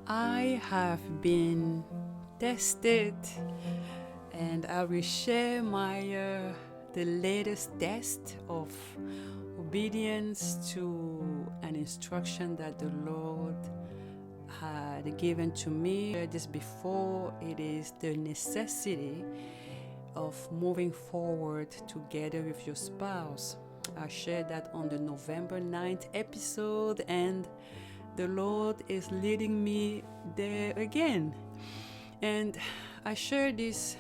I have been tested, and I will share the latest test of obedience to an instruction that the Lord had given to me just before. It is the necessity of moving forward together with your spouse. I shared that on the November 9th episode, and the Lord is leading me there again. And I shared this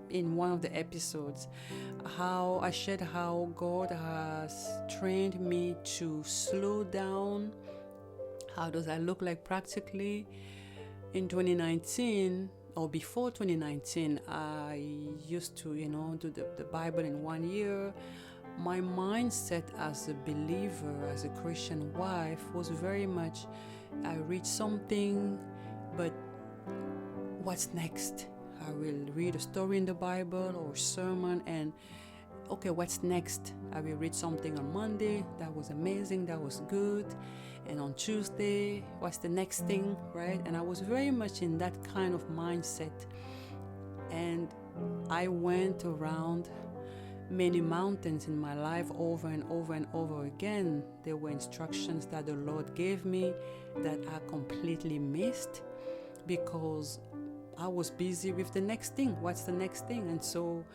in one of the episodes, how I shared how God has trained me to slow down. How does that look like practically? In 2019 or before 2019, I used to, do the Bible in 1 year. My mindset as a believer, as a Christian wife, was very much, I read something, but what's next? I will read a story in the Bible or sermon, and okay, what's next? I will read something on Monday, that was amazing, that was good, and on Tuesday, what's the next thing, right? And I was very much in that kind of mindset, and I went around many mountains in my life over and over and over again. There were instructions that the Lord gave me that I completely missed because I was busy with the next thing. What's the next thing? And so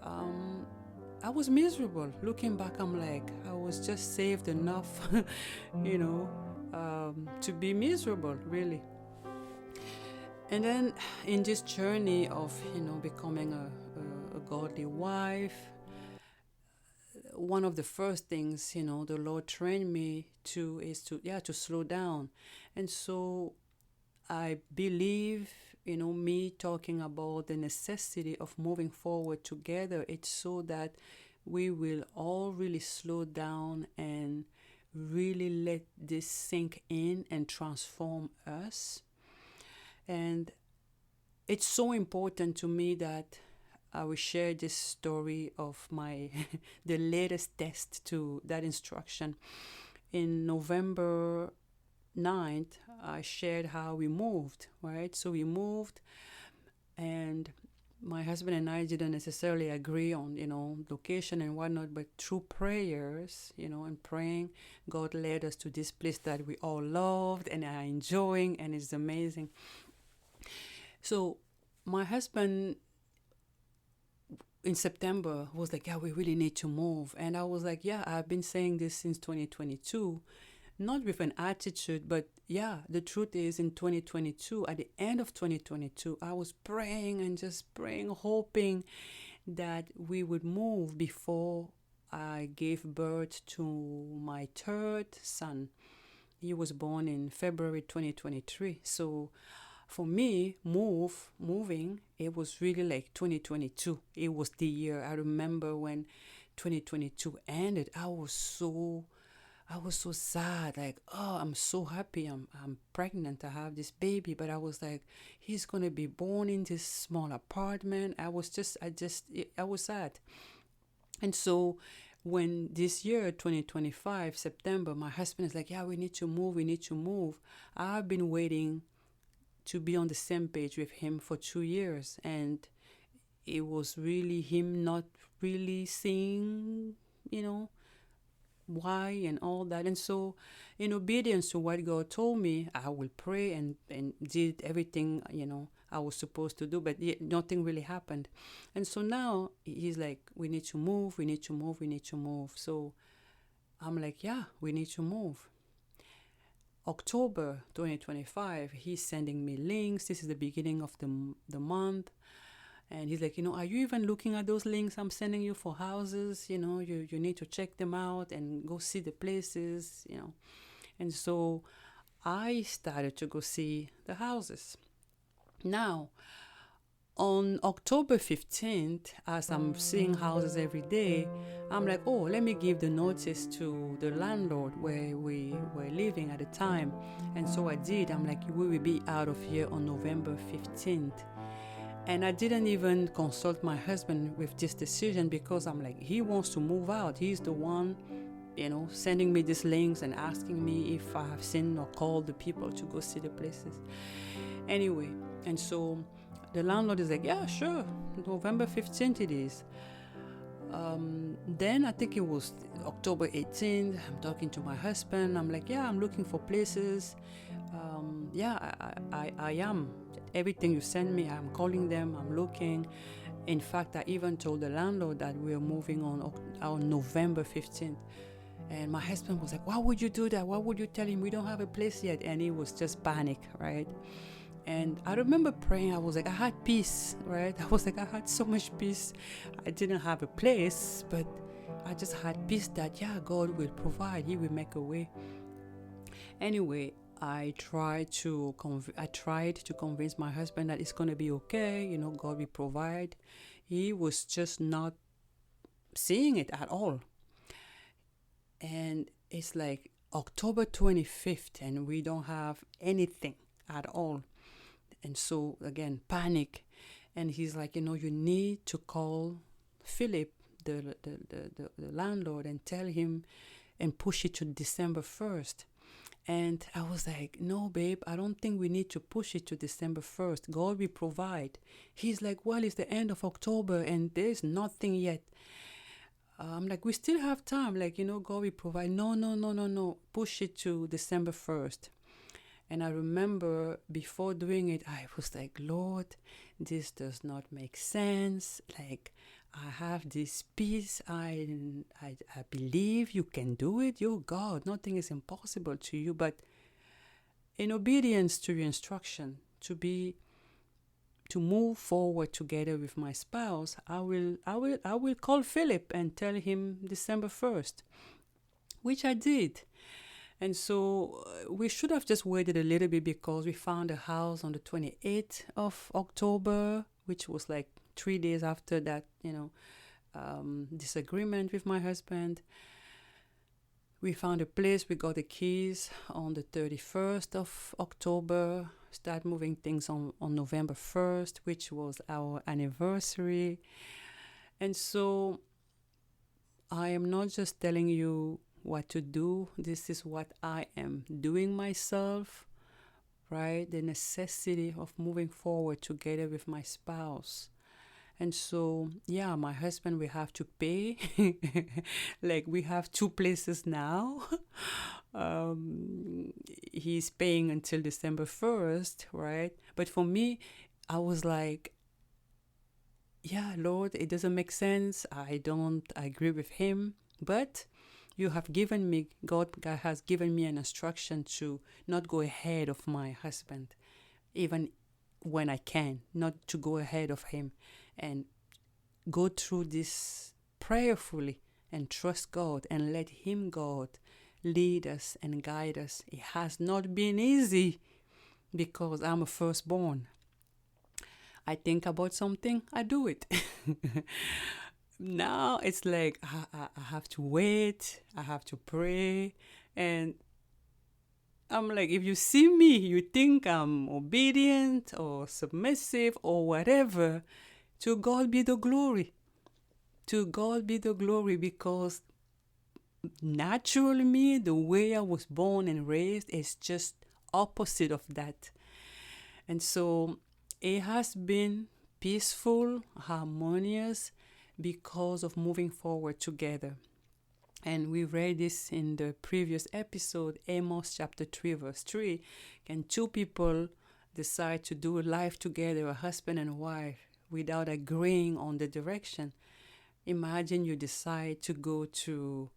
I was miserable. Looking back, I'm like, I was just saved enough, to be miserable, really. And then in this journey of, becoming a godly wife, one of the first things, the Lord trained me to is to slow down. And so I believe, me talking about the necessity of moving forward together, it's so that we will all really slow down and really let this sink in and transform us. And it's so important to me that I will share this story of my the latest test to that instruction. In November 9th, I shared how we moved, right? So we moved, and my husband and I didn't necessarily agree on, location and whatnot, but through prayers, and praying, God led us to this place that we all loved and are enjoying, and it's amazing. So my husband in September was like, yeah, we really need to move. And I was like, yeah, I've been saying this since 2022, not with an attitude, but yeah, the truth is in 2022, at the end of 2022, I was praying and just praying, hoping that we would move before I gave birth to my third son. He was born in February 2023. So for me, moving, it was really like 2022. It was the year. I remember when 2022 ended, I was so sad. Like, oh, I'm so happy. I'm pregnant. I have this baby. But I was like, he's gonna be born in this small apartment. I was sad. And so when this year, 2025, September, my husband is like, yeah, we need to move. I've been waiting to be on the same page with him for 2 years, and it was really him not really seeing, why and all that. And so in obedience to what God told me, I will pray and did everything, I was supposed to do, but yet nothing really happened. And so now he's like, we need to move. So I'm like, yeah, we need to move. October 2025, he's sending me links. This is the beginning of the month. And he's like, are you even looking at those links I'm sending you for houses? You need to check them out and go see the places, And so I started to go see the houses. Now, on October 15th, as I'm seeing houses every day, I'm like, oh, let me give the notice to the landlord where we were living at the time. And so I did. I'm like, we will be out of here on November 15th. And I didn't even consult my husband with this decision because I'm like, he wants to move out. He's the one sending me these links and asking me if I have seen or called the people to go see the places. Anyway, and so the landlord is like, yeah, sure, November 15th it is. Then I think it was October 18th. I'm talking to my husband. I'm like, yeah, I'm looking for places. I am. Everything you send me, I'm calling them, I'm looking. In fact, I even told the landlord that we are moving on November 15th. And my husband was like, why would you do that? Why would you tell him we don't have a place yet? And he was just panic, right? And I remember praying. I was like, I had peace, right? I was like, I had so much peace. I didn't have a place, but I just had peace that, yeah, God will provide. He will make a way. Anyway, I tried to convince my husband that it's going to be okay. God will provide. He was just not seeing it at all. And it's like October 25th, and we don't have anything at all. And so, again, panic. And he's like, you need to call Philip, the landlord, and tell him and push it to December 1st. And I was like, no, babe, I don't think we need to push it to December 1st. God will provide. He's like, well, it's the end of October and there's nothing yet. I'm like, we still have time. Like, God will provide. No. Push it to December 1st. And I remember before doing it, I was like, Lord, this does not make sense. Like, I have this peace. I believe you can do it. You're God. Nothing is impossible to you. But in obedience to your instruction, to move forward together with my spouse, I will call Philip and tell him December 1st, which I did. And so we should have just waited a little bit because we found a house on the 28th of October, which was like 3 days after that, disagreement with my husband. We found a place. We got the keys on the 31st of October. Start moving things on November 1st, which was our anniversary. And so I am not just telling you what to do. This is what I am doing myself, right? The necessity of moving forward together with my spouse. And so, yeah, my husband, we have to pay. Like, we have 2 places now. He's paying until December 1st, right? But for me, I was like, yeah, Lord, it doesn't make sense. I don't agree with him. But you have given me, God has given me an instruction to not go ahead of my husband, even when I can, not to go ahead of him, and go through this prayerfully and trust God and let him, God, lead us and guide us. It has not been easy because I'm a firstborn. I think about something, I do it. Now it's like I have to wait, I have to pray, and I'm like, if you see me, you think I'm obedient or submissive or whatever. To God be the glory. To God be the glory, because natural me, the way I was born and raised, is just opposite of that. And so it has been peaceful, harmonious, because of moving forward together. And we read this in the previous episode, Amos chapter 3, verse 3. Can 2 people decide to do life together, a husband and wife, without agreeing on the direction? Imagine you decide to go to,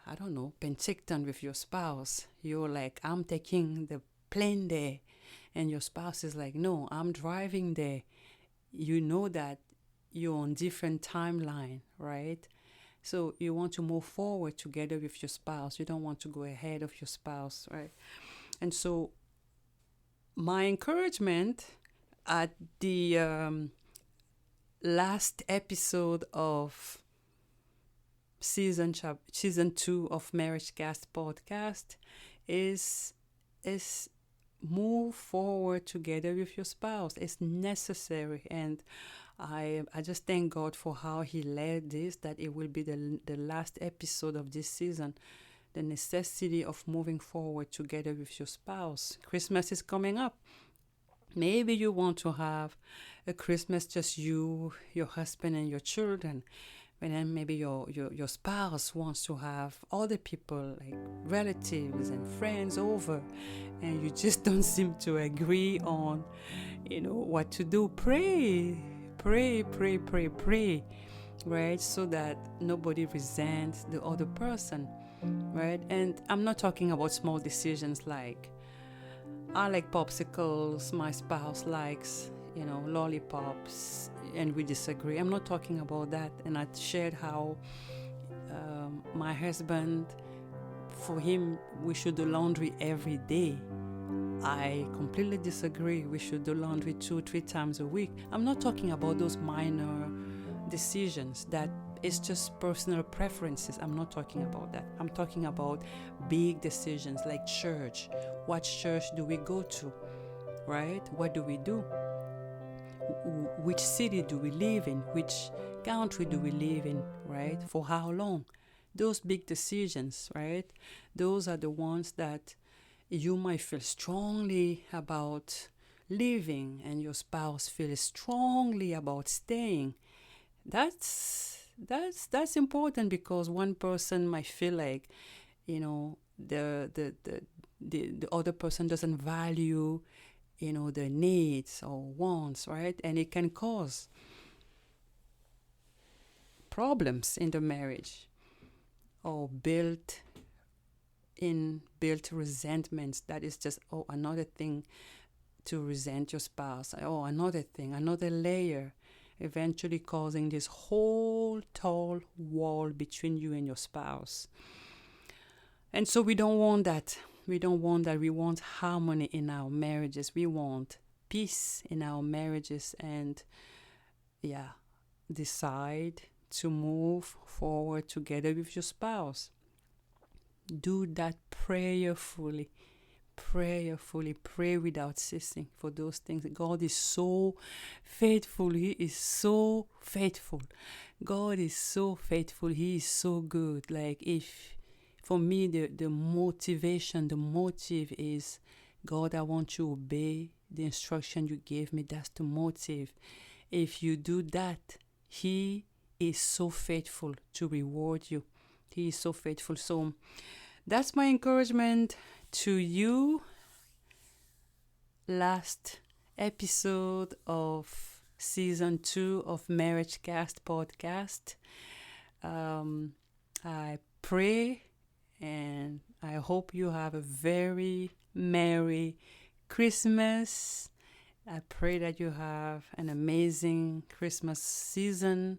I don't know, Penticton with your spouse. You're like, I'm taking the plane there. And your spouse is like, no, I'm driving there. You know that you're on different timeline, right? So you want to move forward together with your spouse. You don't want to go ahead of your spouse, right? And so my encouragement at the last episode of season 2 of Marriage Cast podcast is move forward together with your spouse. It's necessary. And I just thank God for how He led this, that it will be the last episode of this season. The necessity of moving forward together with your spouse. Christmas is coming up. Maybe you want to have a Christmas just you, your husband, and your children. And then maybe your spouse wants to have other people, like relatives and friends over, and you just don't seem to agree on, what to do. Pray, pray, pray, pray, pray, right? So that nobody resents the other person, right? And I'm not talking about small decisions like, I like popsicles, my spouse likes, lollipops, and we disagree. I'm not talking about that. And I shared how my husband, for him, we should do laundry every day. I completely disagree. We should do laundry 2-3 times a week. I'm not talking about those minor decisions that it's just personal preferences. I'm not talking about that. I'm talking about big decisions like church. What church do we go to, right? What do we do? Which city do we live in? Which country do we live in, right? For how long? Those big decisions, right? Those are the ones that you might feel strongly about leaving and your spouse feels strongly about staying. That's important, because one person might feel like, the other person doesn't value, their needs or wants, right? And it can cause problems in the marriage, or built resentments. That is just another thing to resent your spouse. Another thing, another layer, eventually causing this whole tall wall between you and your spouse. And so we don't want that. We don't want that. We want harmony in our marriages. We want peace in our marriages. And decide to move forward together with your spouse. Do that prayerfully. Pray without ceasing for those things. God is so faithful. He is so faithful. God is so faithful. He is so good. Like, for me, the motive is, God, I want to obey the instruction you gave me. That's the motive. If you do that, He is so faithful to reward you. He is so faithful. So that's my encouragement to you. Last episode of season 2 of Marriage Cast podcast. I pray and I hope you have a very Merry Christmas. I pray that you have an amazing Christmas season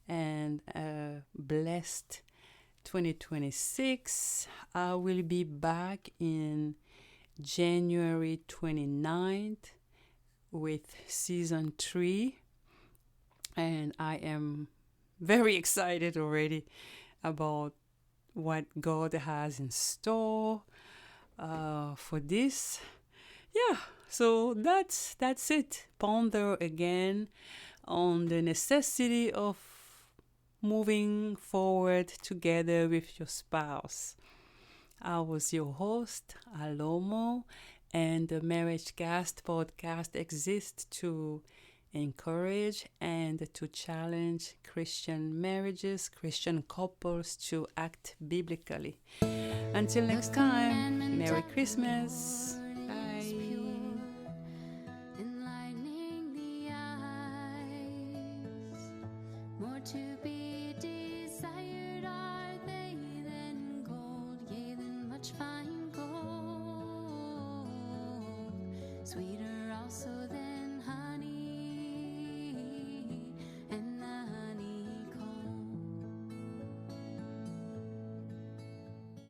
and a blessed 2026. I will be back in January 29th with season 3, and I am very excited already about what God has in store for this. So that's it. Ponder again on the necessity of moving forward together with your spouse. I was your host, Alomo, and the Marriage Cast podcast exists to encourage and to challenge Christian marriages, Christian couples to act biblically. Until next time, Merry Christmas. Bye. More to be desired are they than gold, yea, than much fine gold. Sweeter also